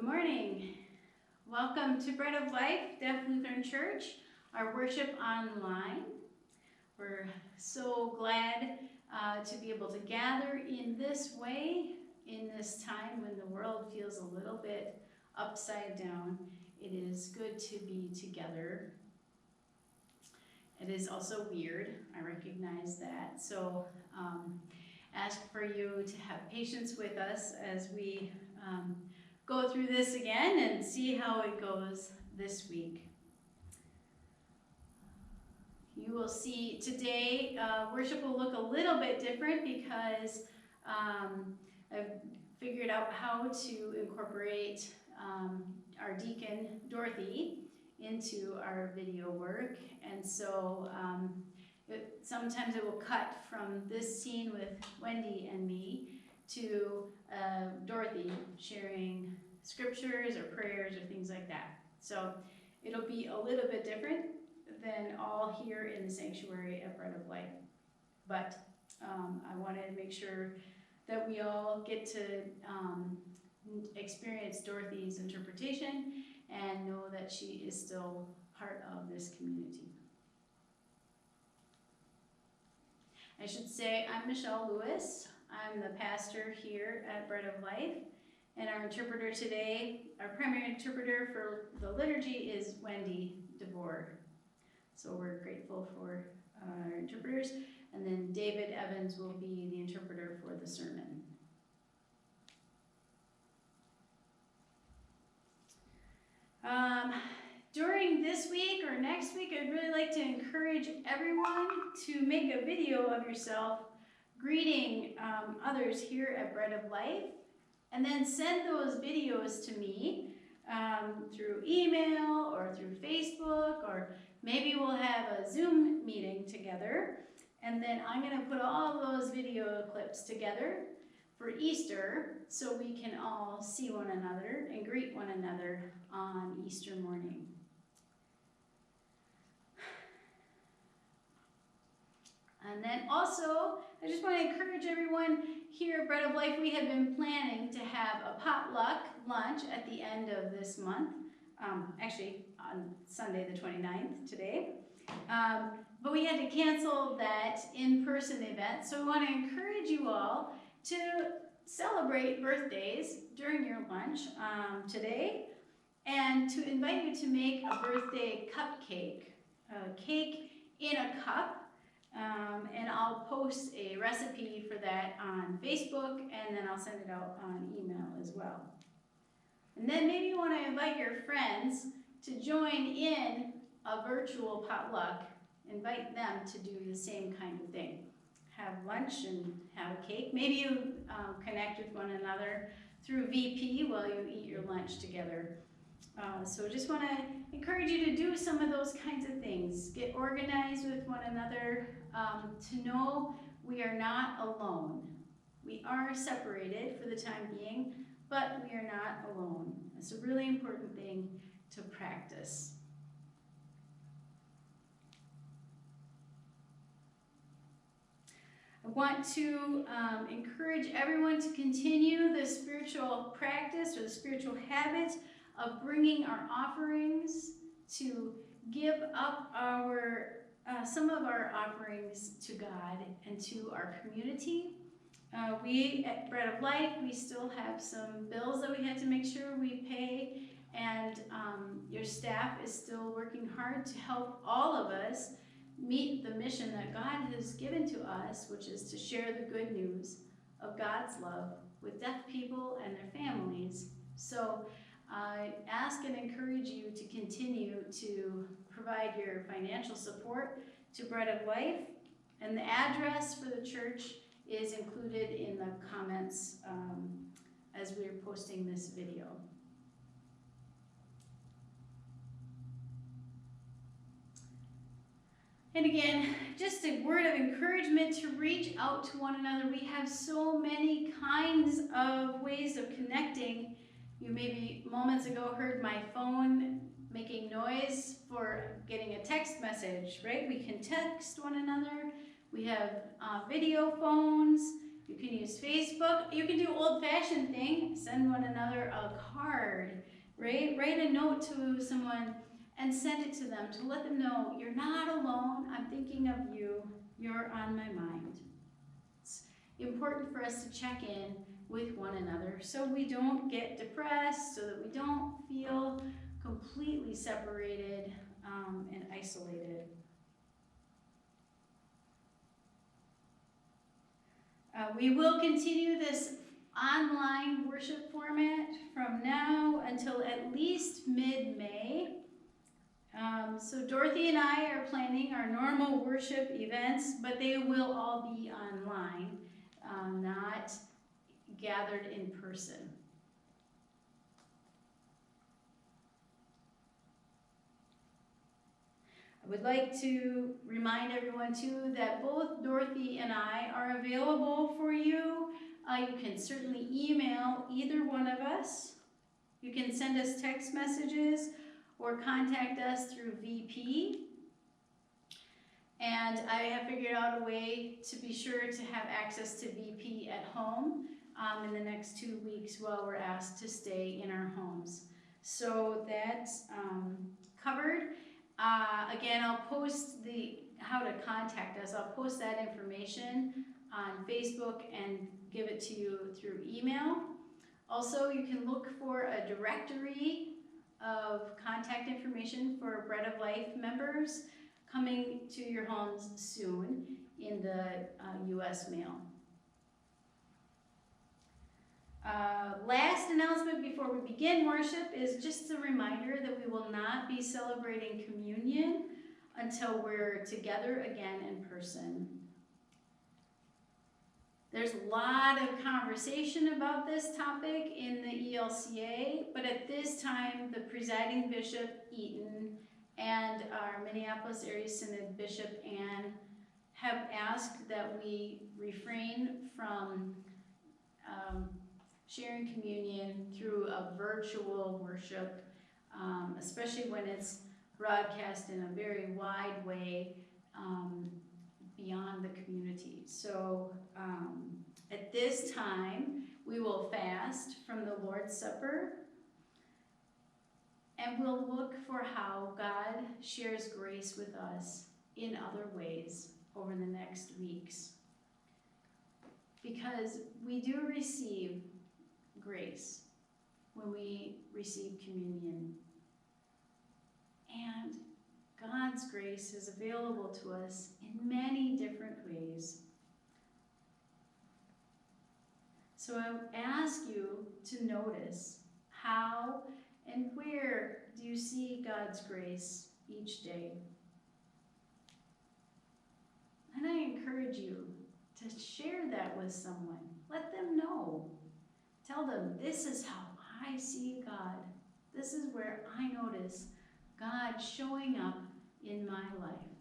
morning. Welcome to Bread of Life, Deaf Lutheran Church, our worship online. We're so glad to be able to gather in this way, in this time when the world feels a little bit upside down. It is good to be together. It is also weird, I recognize that. So ask for you to have patience with us as we go through this again and see how it goes this week. You will see today worship will look a little bit different because I've figured out how to incorporate our deacon Dorothy into our video work, and so sometimes it will cut from this scene with Wendy and me to Dorothy sharing scriptures or prayers or things like that. So it'll be a little bit different than all here in the sanctuary at Bread of Life. But I wanted to make sure that we all get to experience Dorothy's interpretation and know that she is still part of this community. I should say I'm Michelle Lewis. I'm the pastor here at Bread of Life, and our interpreter today, our primary interpreter for the liturgy is Wendy DeBoer. So we're grateful for our interpreters, and then David Evans will be the interpreter for the sermon. During this week or next week, I'd really like to encourage everyone to make a video of yourself greeting others here at Bread of Life, and then send those videos to me through email or through Facebook, or maybe we'll have a Zoom meeting together, and then I'm going to put all those video clips together for Easter so we can all see one another and greet one another on Easter morning. And then also, I just want to encourage everyone here at Bread of Life, we have been planning to have a potluck lunch at the end of this month, actually on Sunday the 29th today. But we had to cancel that in-person event, so we want to encourage you all to celebrate birthdays during your lunch today, and to invite you to make a birthday cupcake, a cake in a cup. And I'll post a recipe for that on Facebook, and then I'll send it out on email as well. And then maybe you want to invite your friends to join in a virtual potluck. Invite them to do the same kind of thing. Have lunch and have a cake. Maybe you connect with one another through VP while you eat your lunch together. So just want to encourage you to do some of those kinds of things. Get organized with one another, to know we are not alone. We are separated for the time being, but we are not alone. It's a really important thing to practice. I want to encourage everyone to continue the spiritual practice or the spiritual habit of bringing our offerings, to give up some of our offerings to God and to our community. We at Bread of Life, we still have some bills that we had to make sure we pay, and your staff is still working hard to help all of us meet the mission that God has given to us, which is to share the good news of God's love with deaf people and their families. So I ask and encourage you to continue to provide your financial support to Bread of Life, and the address for the church is included in the comments as we're posting this video. And again, just a word of encouragement to reach out to one another. We have so many kinds of ways of connecting. You maybe moments ago heard my phone making noise for getting a text message, right? We can text one another. We have video phones. You can use Facebook. You can do old-fashioned thing, send one another a card, right? Write a note to someone and send it to them to let them know you're not alone. I'm thinking of you. You're on my mind. It's important for us to check in with one another so we don't get depressed, so that we don't feel completely separated and isolated. We will continue this online worship format from now until at least mid-May. So Dorothy and I are planning our normal worship events, but they will all be online, not gathered in person. I would like to remind everyone too that both Dorothy and I are available for you. You can certainly email either one of us. You can send us text messages or contact us through VP. And I have figured out a way to be sure to have access to VP at home in the next 2 weeks while we're asked to stay in our homes. So that's covered. Again, I'll post how to contact us. I'll post that information on Facebook and give it to you through email. Also, you can look for a directory of contact information for Bread of Life members coming to your homes soon in the U.S. mail. Last announcement before we begin worship is just a reminder that we will not be celebrating communion until we're together again in person. There's a lot of conversation about this topic in the ELCA, but at this time, the presiding Bishop Eaton and our Minneapolis Area Synod Bishop Ann have asked that we refrain from sharing communion through a virtual worship, especially when it's broadcast in a very wide way beyond the community. So at this time, we will fast from the Lord's Supper, and we'll look for how God shares grace with us in other ways over the next weeks. Because we do receive grace when we receive communion. And God's grace is available to us in many different ways. So I ask you to notice how and where do you see God's grace each day. And I encourage you to share that with someone. Let them know. Tell them, this is how I see God. This is where I notice God showing up in my life.